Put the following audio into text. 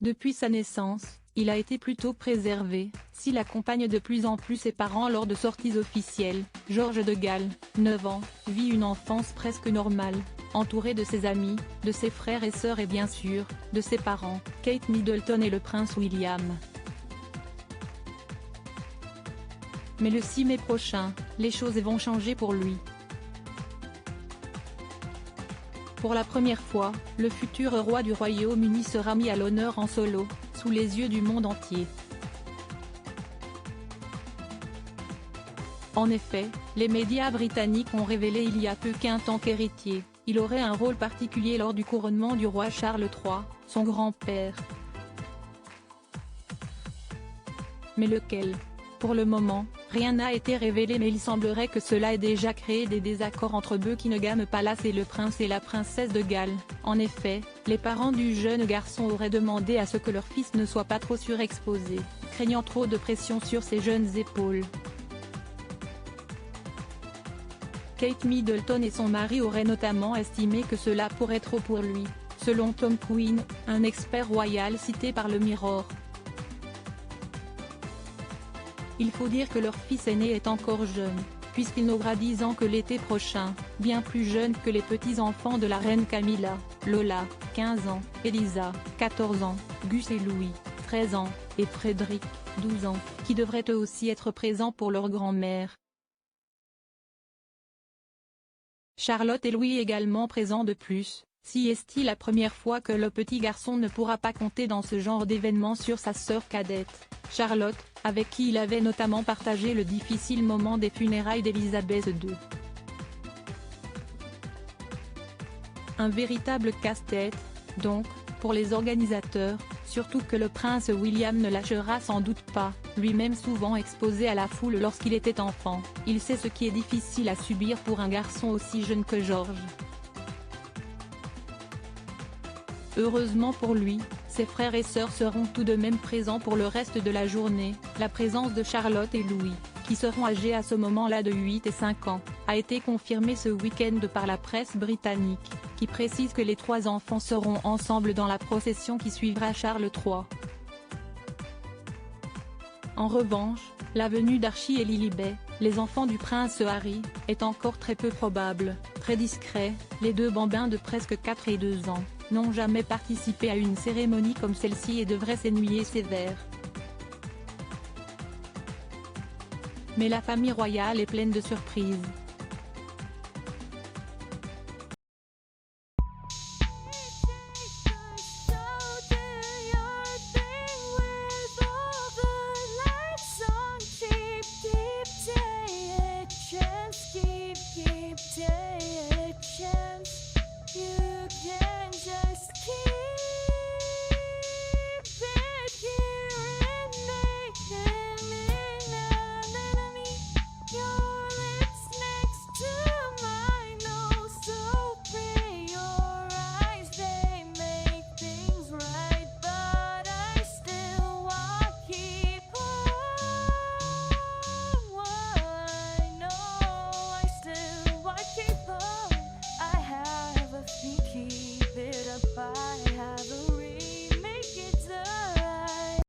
Depuis sa naissance, il a été plutôt préservé, s'il accompagne de plus en plus ses parents lors de sorties officielles. George de Galles, 9 ans, vit une enfance presque normale, entouré de ses amis, de ses frères et sœurs et bien sûr, de ses parents, Kate Middleton et le prince William. Mais le 6 mai prochain, les choses vont changer pour lui. Pour la première fois, le futur roi du Royaume-Uni sera mis à l'honneur en solo, sous les yeux du monde entier. En effet, les médias britanniques ont révélé il y a peu qu'en tant qu'héritier, il aurait un rôle particulier lors du couronnement du roi Charles III, son grand-père. Mais lequel ? Pour le moment, rien n'a été révélé mais il semblerait que cela ait déjà créé des désaccords entre Buckingham Palace et le prince et la princesse de Galles. En effet, les parents du jeune garçon auraient demandé à ce que leur fils ne soit pas trop surexposé, craignant trop de pression sur ses jeunes épaules. Kate Middleton et son mari auraient notamment estimé que cela pourrait être trop pour lui, selon Tom Quinn, un expert royal cité par le Mirror. Il faut dire que leur fils aîné est encore jeune, puisqu'il n'aura 10 ans que l'été prochain, bien plus jeune que les petits-enfants de la reine Camilla, Lola, 15 ans, Elisa, 14 ans, Gus et Louis, 13 ans, et Frédéric, 12 ans, qui devraient eux aussi être présents pour leur grand-mère. Charlotte et Louis également présents de plus, si est-il la première fois que le petit garçon ne pourra pas compter dans ce genre d'événement sur sa sœur cadette, Charlotte, avec qui il avait notamment partagé le difficile moment des funérailles d'Élisabeth II. Un véritable casse-tête, donc, pour les organisateurs, surtout que le prince William ne lâchera sans doute pas, lui-même souvent exposé à la foule lorsqu'il était enfant, il sait ce qui est difficile à subir pour un garçon aussi jeune que George. Heureusement pour lui, ses frères et sœurs seront tout de même présents pour le reste de la journée. La présence de Charlotte et Louis, qui seront âgés à ce moment-là de 8 et 5 ans, a été confirmée ce week-end par la presse britannique, qui précise que les 3 enfants seront ensemble dans la procession qui suivra Charles III. En revanche, la venue d'Archie et Lilibet, les enfants du prince Harry, est encore très peu probable. Très discrets, les deux bambins de presque 4 et 2 ans, n'ont jamais participé à une cérémonie comme celle-ci et devraient s'ennuyer sévère. Mais la famille royale est pleine de surprises.